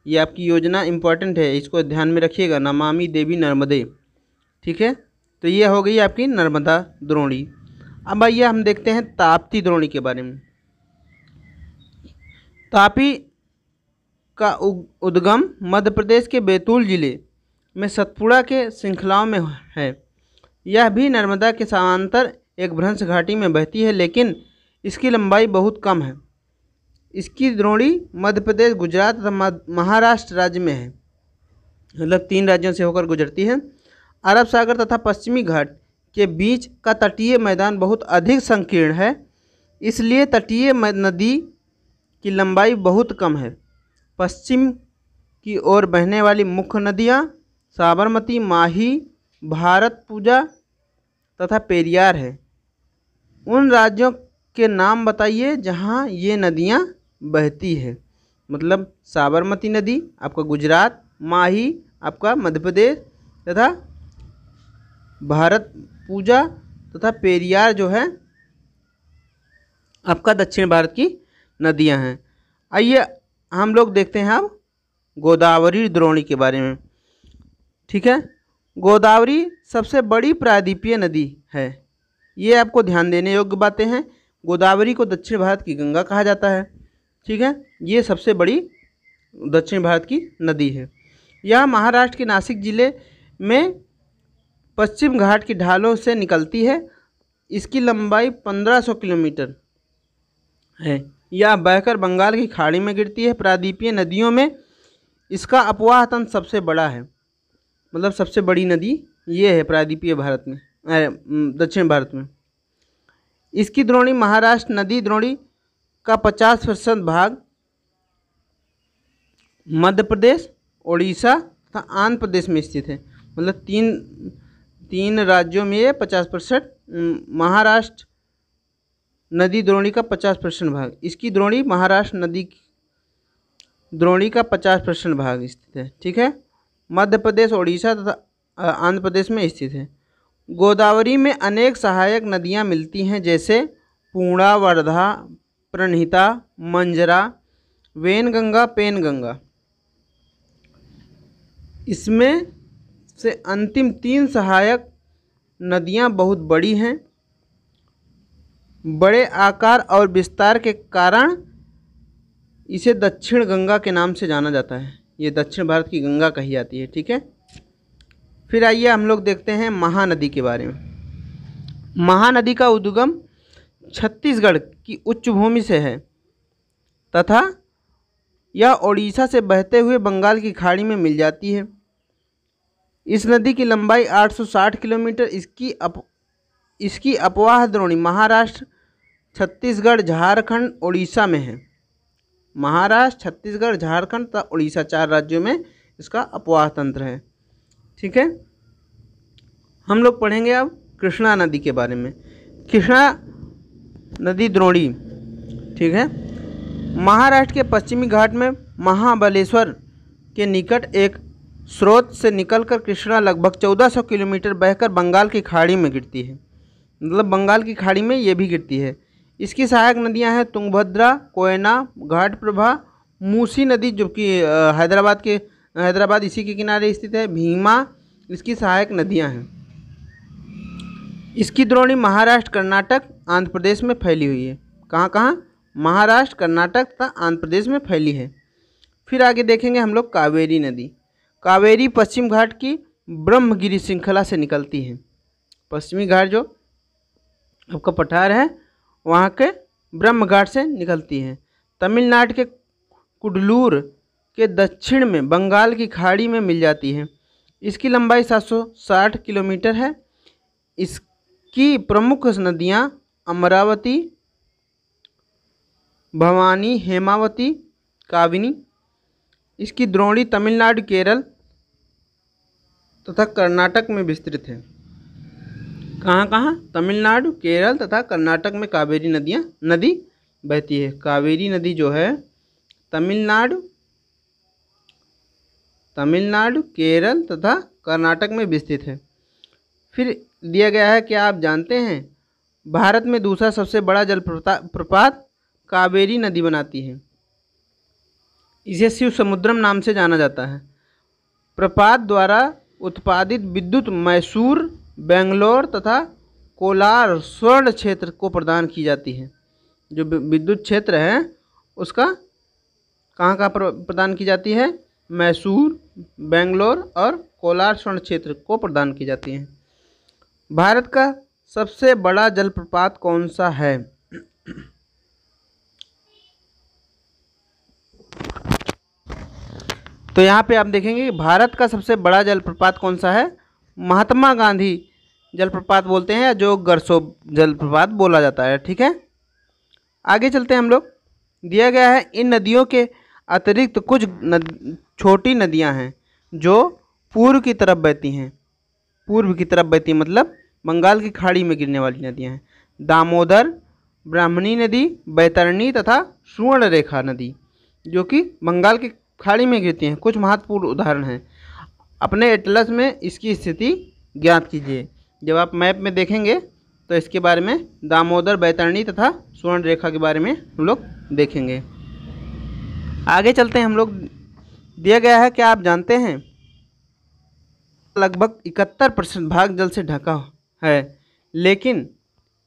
ये आपकी योजना इम्पॉर्टेंट है, इसको ध्यान में रखिएगा, नमामि देवी नर्मदे। ठीक है, तो ये हो गई आपकी नर्मदा द्रोणी। अब आइए हम देखते हैं ताप्ती द्रोणी के बारे में। तापी का उद्गम मध्य प्रदेश के बैतूल जिले में सतपुड़ा के श्रृंखलाओं में है। यह भी नर्मदा के समांतर एक भ्रंश घाटी में बहती है, लेकिन इसकी लंबाई बहुत कम है। इसकी द्रोणी मध्य प्रदेश, गुजरात तथा महाराष्ट्र राज्य में है, मतलब 3 राज्यों से होकर गुजरती है। अरब सागर तथा पश्चिमी घाट के बीच का तटीय मैदान बहुत अधिक संकीर्ण है, इसलिए तटीय नदी की लंबाई बहुत कम है। पश्चिम की ओर बहने वाली मुख्य नदियाँ साबरमती, माही, भारतपुजा तथा पेरियार है। उन राज्यों के नाम बताइए जहाँ ये नदियाँ बहती है, मतलब साबरमती नदी आपका गुजरात, माही आपका मध्य प्रदेश तथा भारतपुजा तथा पेरियार जो है आपका दक्षिण भारत की नदियां हैं। आइए हम लोग देखते हैं अब गोदावरी द्रोणी के बारे में। ठीक है, गोदावरी सबसे बड़ी प्रायद्वीपीय नदी है। ये आपको ध्यान देने योग्य बातें हैं। गोदावरी को दक्षिण भारत की गंगा कहा जाता है। ठीक है, ये सबसे बड़ी दक्षिण भारत की नदी है। यह महाराष्ट्र के नासिक जिले में पश्चिम घाट की ढालों से निकलती है। इसकी लंबाई 1500 किलोमीटर है। यह बहकर बंगाल की खाड़ी में गिरती है। प्रायद्वीपीय नदियों में इसका अपवाह तंत्र सबसे बड़ा है, मतलब सबसे बड़ी नदी ये है प्रायद्वीपीय भारत में, दक्षिण भारत में। इसकी द्रोणी महाराष्ट्र नदी द्रोणी का 50% भाग मध्य प्रदेश, उड़ीसा तथा आंध्र प्रदेश में स्थित है, मतलब तीन राज्यों में ये 50%। महाराष्ट्र नदी द्रोणी का 50% भाग, इसकी द्रोणी महाराष्ट्र नदी द्रोणी का 50% भाग स्थित है। ठीक है, मध्य प्रदेश, उड़ीसा तथा आंध्र प्रदेश में स्थित है। गोदावरी में अनेक सहायक नदियां मिलती हैं, जैसे पूर्णा, वर्धा, प्रणहिता, मंजरा, वेनगंगा, पेनगंगा। इसमें से अंतिम 3 सहायक नदियां बहुत बड़ी हैं। बड़े आकार और विस्तार के कारण इसे दक्षिण गंगा के नाम से जाना जाता है। ये दक्षिण भारत की गंगा कही जाती है। ठीक है, फिर आइए हम लोग देखते हैं महानदी के बारे में। महानदी का उद्गम छत्तीसगढ़ की उच्च भूमि से है तथा यह ओडिशा से बहते हुए बंगाल की खाड़ी में मिल जाती है। इस नदी की लंबाई 860 किलोमीटर। इसकी अपवाह द्रोणी महाराष्ट्र, छत्तीसगढ़, झारखंड, उड़ीसा में है। महाराष्ट्र, छत्तीसगढ़, झारखंड तथा उड़ीसा 4 राज्यों में इसका अपवाह तंत्र है। ठीक है, हम लोग पढ़ेंगे अब कृष्णा नदी के बारे में। कृष्णा नदी द्रोणी, ठीक है, महाराष्ट्र के पश्चिमी घाट में महाबलेश्वर के निकट एक स्रोत से निकलकर कृष्णा लगभग 1400 किलोमीटर बहकर बंगाल की खाड़ी में गिरती है, मतलब बंगाल की खाड़ी में ये भी गिरती है। इसकी सहायक नदियां हैं तुंगभद्रा, कोयना, घाटप्रभा, मूसी नदी जो कि हैदराबाद के हैदराबाद इसी के किनारे स्थित है। भीमा इसकी सहायक नदियां हैं। इसकी द्रोणी महाराष्ट्र, कर्नाटक, आंध्र प्रदेश में फैली हुई है। कहाँ कहाँ? महाराष्ट्र, कर्नाटक तथा आंध्र प्रदेश में फैली है। फिर आगे देखेंगे हम लोग कावेरी नदी। कावेरी पश्चिम घाट की ब्रह्मगिरी श्रृंखला से निकलती है। पश्चिमी घाट जो आपका पठार है वहाँ के ब्रह्म घाट से निकलती है। तमिलनाडु के कुडलूर के दक्षिण में बंगाल की खाड़ी में मिल जाती है। इसकी लंबाई 760 किलोमीटर है। इसकी प्रमुख नदियाँ अमरावती, भवानी, हेमावती, काबिनी। इसकी द्रोणी तमिलनाडु, केरल तथा कर्नाटक में विस्तृत है। कहाँ कहाँ? तमिलनाडु, केरल तथा कर्नाटक में कावेरी नदी बहती है। कावेरी नदी जो है तमिलनाडु, केरल तथा कर्नाटक में विस्तृत है। फिर दिया गया है कि आप जानते हैं भारत में दूसरा सबसे बड़ा जलप्रपात कावेरी नदी बनाती है। इसे शिव समुद्रम नाम से जाना जाता है। प्रपात द्वारा उत्पादित विद्युत मैसूर, बेंगलोर तथा कोलार स्वर्ण क्षेत्र को प्रदान की जाती है। जो विद्युत क्षेत्र है उसका कहाँ कहाँ प्रदान की जाती है? मैसूर, बेंगलोर और कोलार स्वर्ण क्षेत्र को प्रदान की जाती है। भारत का सबसे बड़ा जलप्रपात कौन सा है? तो यहाँ पे आप देखेंगे भारत का सबसे बड़ा जलप्रपात कौन सा है? महात्मा गांधी जलप्रपात बोलते हैं, जो गरसों जलप्रपात बोला जाता है। ठीक है, आगे चलते हैं हम लोग। दिया गया है इन नदियों के अतिरिक्त कुछ छोटी नदियां हैं जो पूर्व की तरफ बहती हैं। पूर्व की तरफ बहती मतलब बंगाल की खाड़ी में गिरने वाली नदियां हैं। दामोदर, ब्राह्मणी नदी, बैतरणी तथा सुवर्णरेखा नदी, जो कि बंगाल की खाड़ी में गिरती हैं। कुछ महत्वपूर्ण उदाहरण हैं। अपने एटलस में इसकी स्थिति ज्ञात कीजिए। जब आप मैप में देखेंगे तो इसके बारे में दामोदर, बैतरणी तथा स्वर्ण रेखा के बारे में हम लोग देखेंगे। आगे चलते हैं हम लोग। दिया गया है कि आप जानते हैं लगभग 71% भाग जल से ढका है, लेकिन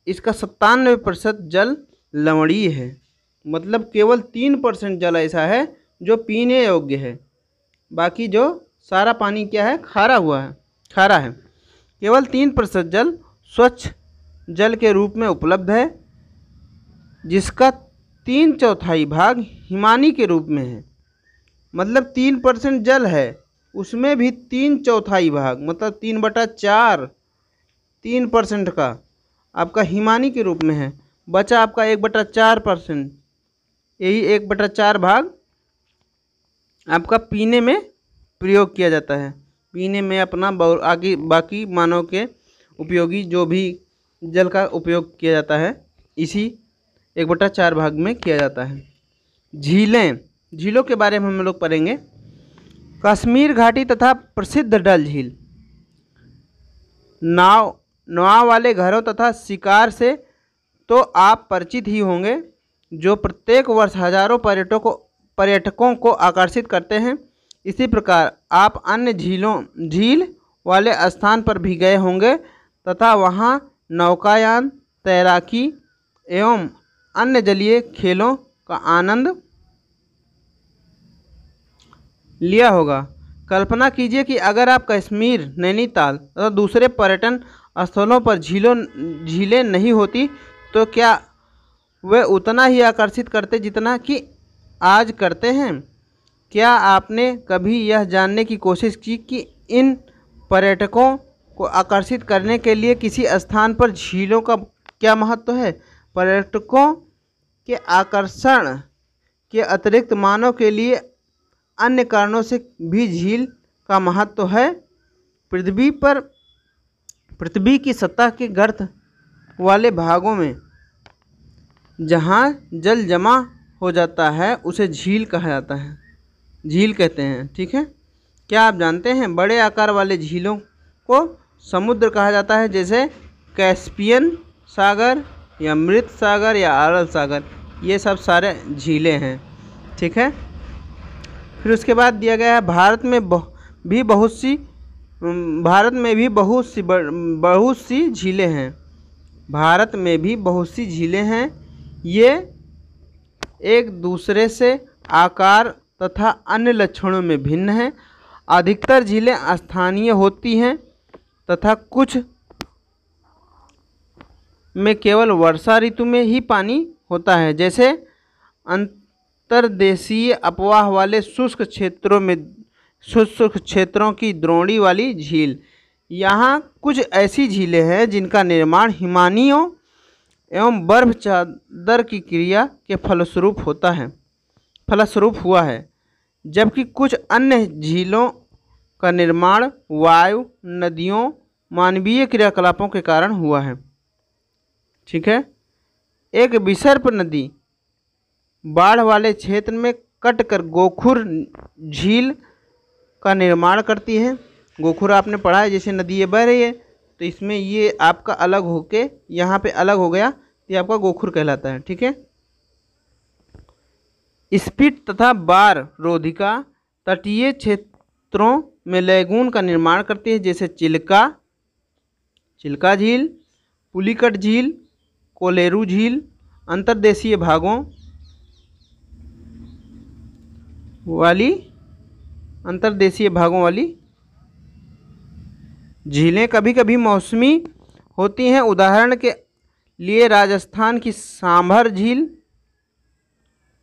इसका 97% जल लवणीय है। मतलब केवल 3% जल ऐसा है जो पीने योग्य है। बाकी जो सारा पानी क्या है? खारा है। केवल 3% जल स्वच्छ जल के रूप में उपलब्ध है, जिसका 3/4 भाग हिमानी के रूप में है। मतलब 3% जल है, उसमें भी 3/4 भाग मतलब 3/4 3% का आपका हिमानी के रूप में है। बचा आपका 1/4%। यही 1/4 भाग आपका पीने में प्रयोग किया जाता है। पीने में अपना आगे बाकी मानव के उपयोगी जो भी जल का उपयोग किया जाता है, इसी 1/4 भाग में किया जाता है। झीलों के बारे में हम लोग पढ़ेंगे। कश्मीर घाटी तथा प्रसिद्ध डल झील। नाव वाले घरों तथा शिकार से तो आप परिचित ही होंगे, जो प्रत्येक वर्ष हजारों पर्यटकों को आकर्षित करते हैं। इसी प्रकार आप अन्य झील वाले स्थान पर भी गए होंगे तथा वहाँ नौकायान, तैराकी एवं अन्य जलीय खेलों का आनंद लिया होगा। कल्पना कीजिए कि अगर आप कश्मीर, नैनीताल तथा दूसरे पर्यटन स्थलों पर झीलें नहीं होती तो क्या वे उतना ही आकर्षित करते जितना कि आज करते हैं? क्या आपने कभी यह जानने की कोशिश की कि इन पर्यटकों को आकर्षित करने के लिए किसी स्थान पर झीलों का क्या महत्व है? पर्यटकों के आकर्षण के अतिरिक्त मानव के लिए अन्य कारणों से भी झील का महत्व है। पृथ्वी की सतह के गर्त वाले भागों में जहाँ जल जमा हो जाता है उसे झील कहा जाता है, झील कहते हैं। ठीक है, क्या आप जानते हैं बड़े आकार वाले झीलों को समुद्र कहा जाता है, जैसे कैस्पियन सागर या मृत सागर या अरल सागर, ये सब सारे झीलें हैं। ठीक है, फिर उसके बाद दिया गया है भारत में भी बहुत सी झीलें हैं। भारत में भी बहुत सी झीलें हैं। ये एक दूसरे से आकार तथा अन्य लक्षणों में भिन्न हैं। अधिकतर झीलें स्थानीय होती हैं तथा कुछ में केवल वर्षा ऋतु में ही पानी होता है, जैसे अंतर्देशीय अपवाह वाले शुष्क क्षेत्रों की द्रोणी वाली झील। यहाँ कुछ ऐसी झीलें हैं जिनका निर्माण हिमानियों एवं बर्फ चादर की क्रिया के फलस्वरूप हुआ है, जबकि कुछ अन्य झीलों का निर्माण वायु, नदियों, मानवीय क्रियाकलापों के कारण हुआ है। ठीक है। एक विसर्प नदी बाढ़ वाले क्षेत्र में कटकर गोखुर झील का निर्माण करती है। गोखुर आपने पढ़ा है, जैसे नदी ये बह रही है तो इसमें ये आपका अलग होके यहाँ पे अलग हो गया, ये आपका गोखुर कहलाता है। ठीक है। स्पीट तथा बार रोधिका तटीय क्षेत्रों में लैगून का निर्माण करती है, जैसे चिल्का झील, पुलिकट झील, कोलेरू झील। अंतर्देशीय भागों वाली झीलें कभी कभी मौसमी होती हैं। उदाहरण के लिए राजस्थान की सांभर झील,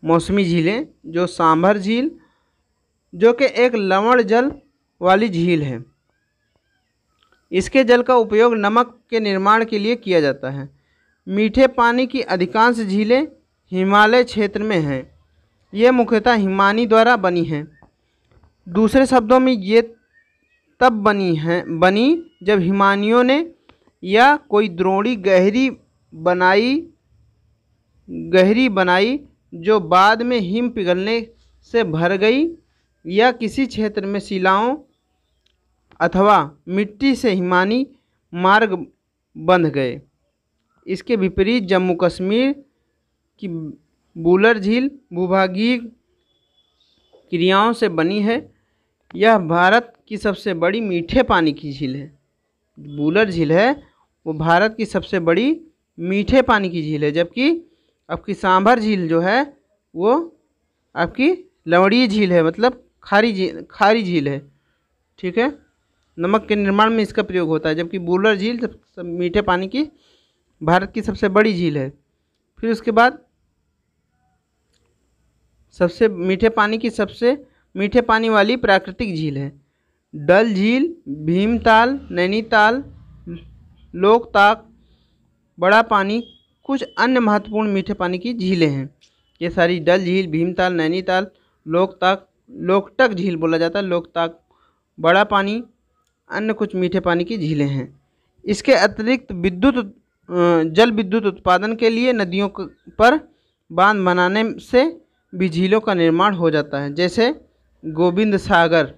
मौसमी झीलें, जो सांभर झील जो कि एक लवण जल वाली झील है। इसके जल का उपयोग नमक के निर्माण के लिए किया जाता है। मीठे पानी की अधिकांश झीलें हिमालय क्षेत्र में हैं। ये मुख्यतः हिमानी द्वारा बनी हैं। दूसरे शब्दों में ये तब बनी जब हिमानियों ने या कोई द्रोणी गहरी बनाई जो बाद में हिम पिघलने से भर गई, या किसी क्षेत्र में शिलाओं अथवा मिट्टी से हिमानी मार्ग बंध गए। इसके विपरीत जम्मू कश्मीर की बूलर झील भूभागीय क्रियाओं से बनी है। यह भारत की सबसे बड़ी मीठे पानी की झील है। बूलर झील है वो भारत की सबसे बड़ी मीठे पानी की झील है, जबकि आपकी सांभर झील जो है वो आपकी लवणीय झील है, मतलब खारी झील है। ठीक है। नमक के निर्माण में इसका प्रयोग होता है, जबकि बूलर झील सब मीठे पानी की भारत की सबसे बड़ी झील है। फिर उसके बाद सबसे मीठे पानी वाली प्राकृतिक झील है डल झील, भीमताल, नैनीताल, लोकताक, बड़ा पानी। कुछ अन्य महत्वपूर्ण मीठे पानी की झीलें हैं। ये सारी डल झील, भीमताल, नैनीताल, लोकटक झील बोला जाता है, लोकताक, बड़ा पानी, अन्य कुछ मीठे पानी की झीलें हैं। इसके अतिरिक्त जल विद्युत उत्पादन के लिए नदियों पर बांध बनाने से भी झीलों का निर्माण हो जाता है, जैसे गोविंद सागर,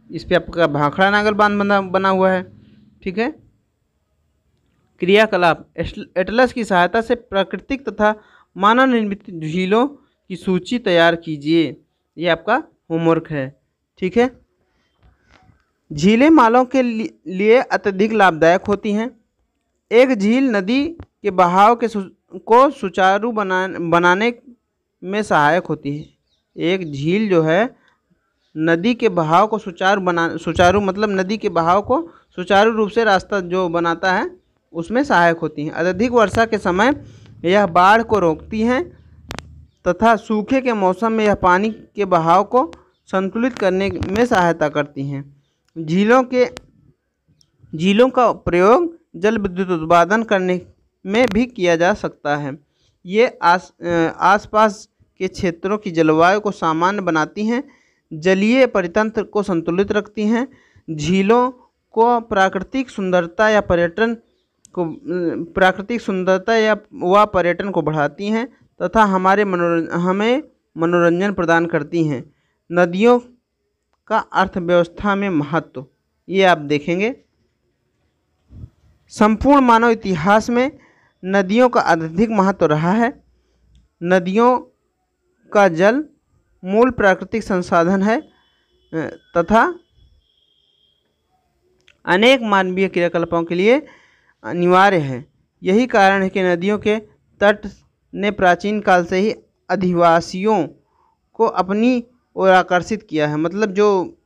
इस पे आपका भाखड़ा नागल बांध बना हुआ है। ठीक है। क्रियाकलाप एटलस की सहायता से प्राकृतिक तथा मानव निर्मित झीलों की सूची तैयार कीजिए। ये आपका होमवर्क है। ठीक है। झीलें मालों के लिए अत्यधिक लाभदायक होती हैं। एक झील नदी के बहाव को सुचारू बनाने में सहायक होती है। एक झील जो है नदी के बहाव को सुचारू मतलब नदी के बहाव को सुचारू रूप से रास्ता जो बनाता है उसमें सहायक होती हैं। अत्यधिक वर्षा के समय यह बाढ़ को रोकती हैं तथा सूखे के मौसम में यह पानी के बहाव को संतुलित करने में सहायता करती हैं। झीलों का प्रयोग जल विद्युत उत्पादन करने में भी किया जा सकता है। ये आसपास के क्षेत्रों की जलवायु को सामान्य बनाती हैं, जलीय परितंत्र को संतुलित रखती हैं, झीलों को प्राकृतिक सुंदरता व पर्यटन को बढ़ाती हैं तथा हमें मनोरंजन प्रदान करती हैं। नदियों का अर्थव्यवस्था में महत्व, ये आप देखेंगे। संपूर्ण मानव इतिहास में नदियों का अत्यधिक महत्व रहा है। नदियों का जल मूल प्राकृतिक संसाधन है तथा अनेक मानवीय क्रियाकलापों के लिए अनिवार्य है। यही कारण है कि नदियों के तट ने प्राचीन काल से ही अधिवासियों को अपनी ओर आकर्षित किया है। मतलब जो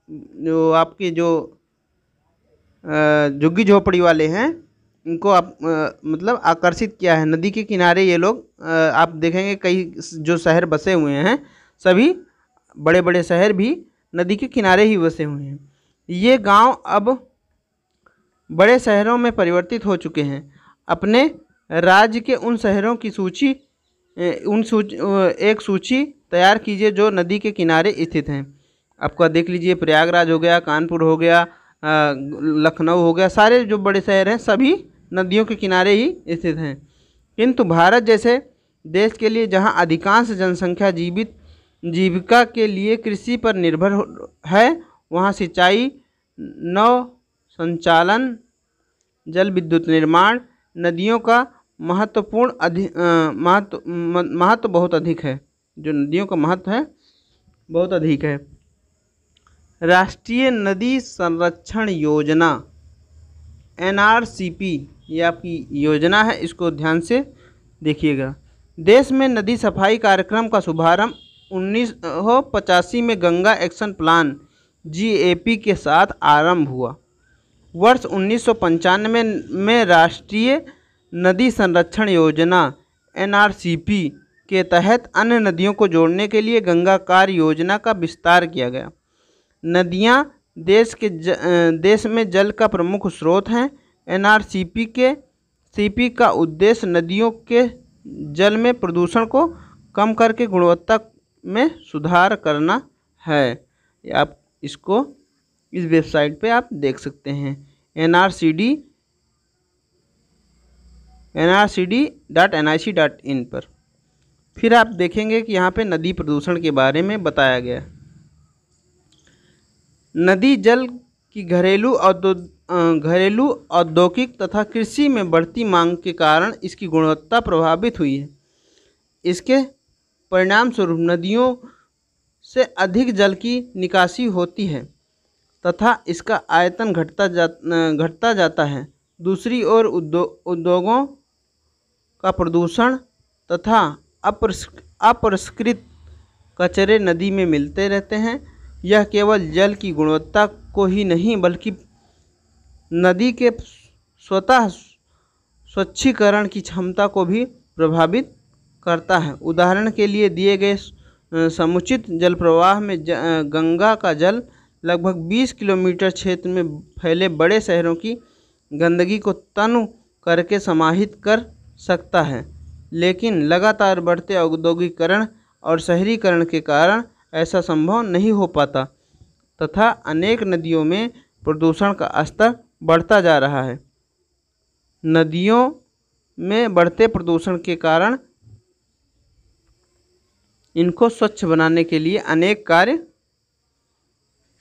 आपके जो झुग्गी झोपड़ी वाले हैं इनको मतलब आकर्षित किया है। नदी के किनारे ये लोग आप देखेंगे कई जो शहर बसे हुए हैं, सभी बड़े बड़े शहर भी नदी के किनारे ही बसे हुए हैं। ये गांव अब बड़े शहरों में परिवर्तित हो चुके हैं। अपने राज्य के उन शहरों की एक सूची तैयार कीजिए जो नदी के किनारे स्थित हैं। आपका देख लीजिए, प्रयागराज हो गया, कानपुर हो गया, लखनऊ हो गया, सारे जो बड़े शहर हैं सभी नदियों के किनारे ही स्थित हैं। किंतु भारत जैसे देश के लिए जहां अधिकांश जनसंख्या जीविका के लिए कृषि पर निर्भर है, वहां सिंचाई, नौ संचालन, जल विद्युत निर्माण, नदियों का महत्व बहुत अधिक है। जो नदियों का महत्व है बहुत अधिक है। राष्ट्रीय नदी संरक्षण योजना NRCP ये आपकी योजना है, इसको ध्यान से देखिएगा। देश में नदी सफाई कार्यक्रम का शुभारंभ 1985 में गंगा एक्शन प्लान GAP के साथ आरंभ हुआ। वर्ष 1995 में राष्ट्रीय नदी संरक्षण योजना NRCP के तहत अन्य नदियों को जोड़ने के लिए गंगा कार्य योजना का विस्तार किया गया। नदियाँ देश में जल का प्रमुख स्रोत हैं। NRCP का उद्देश्य नदियों के जल में प्रदूषण को कम करके गुणवत्ता में सुधार करना है। आप इसको इस वेबसाइट पे आप देख सकते हैं, nrcd.nic.in पर। फिर आप देखेंगे कि यहाँ पे नदी प्रदूषण के बारे में बताया गया। नदी जल की घरेलू, औद्योगिक तथा कृषि में बढ़ती मांग के कारण इसकी गुणवत्ता प्रभावित हुई है। इसके परिणाम स्वरूप नदियों से अधिक जल की निकासी होती है तथा इसका आयतन घटता जाता है। दूसरी ओर उद्योगों का प्रदूषण तथा अपरिष्कृत कचरे नदी में मिलते रहते हैं। यह केवल जल की गुणवत्ता को ही नहीं बल्कि नदी के स्वतः स्वच्छीकरण की क्षमता को भी प्रभावित करता है। उदाहरण के लिए दिए गए समुचित जल प्रवाह में गंगा का जल लगभग 20 किलोमीटर क्षेत्र में फैले बड़े शहरों की गंदगी को तनु करके समाहित कर सकता है, लेकिन लगातार बढ़ते औद्योगिकरण और शहरीकरण के कारण ऐसा संभव नहीं हो पाता तथा अनेक नदियों में प्रदूषण का स्तर बढ़ता जा रहा है। नदियों में बढ़ते प्रदूषण के कारण इनको स्वच्छ बनाने के लिए अनेक कार्य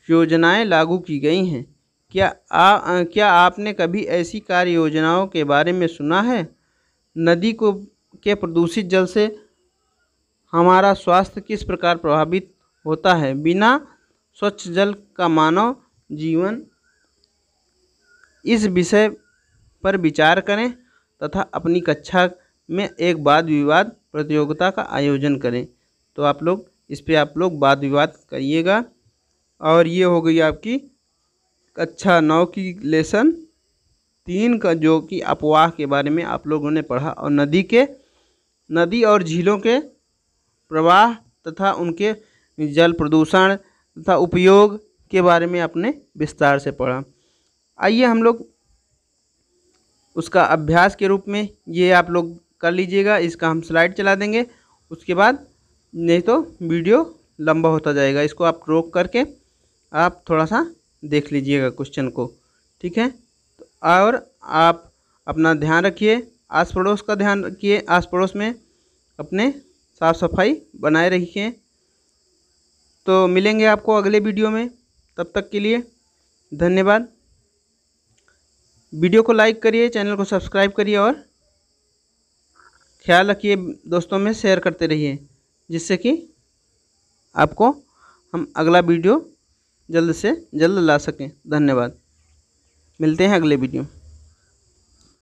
योजनाएं लागू की गई हैं। क्या आपने कभी ऐसी कार्य योजनाओं के बारे में सुना है? नदी के प्रदूषित जल से हमारा स्वास्थ्य किस प्रकार प्रभावित होता है? बिना स्वच्छ जल का मानव जीवन, इस विषय पर विचार करें तथा अपनी कक्षा में एक वाद विवाद प्रतियोगिता का आयोजन करें। तो आप लोग इस पे वाद विवाद करिएगा। और ये हो गई आपकी कक्षा 9 की लेसन 3 का, जो कि अफवाह के बारे में आप लोगों ने पढ़ा और नदी और झीलों के प्रवाह तथा उनके जल प्रदूषण तथा उपयोग के बारे में आपने विस्तार से पढ़ा। आइए हम लोग उसका अभ्यास के रूप में ये आप लोग कर लीजिएगा। इसका हम स्लाइड चला देंगे, उसके बाद नहीं तो वीडियो लंबा होता जाएगा। इसको आप रोक करके आप थोड़ा सा देख लीजिएगा क्वेश्चन को, ठीक है। और आप अपना ध्यान रखिए, आस पड़ोस का ध्यान रखिए, आस पड़ोस में अपने साफ़ सफाई बनाए रखिए। तो मिलेंगे आपको अगले वीडियो में, तब तक के लिए धन्यवाद। वीडियो को लाइक करिए, चैनल को सब्सक्राइब करिए और ख्याल रखिए, दोस्तों में शेयर करते रहिए, जिससे कि आपको हम अगला वीडियो जल्द से जल्द ला सकें। धन्यवाद। मिलते हैं अगले वीडियो।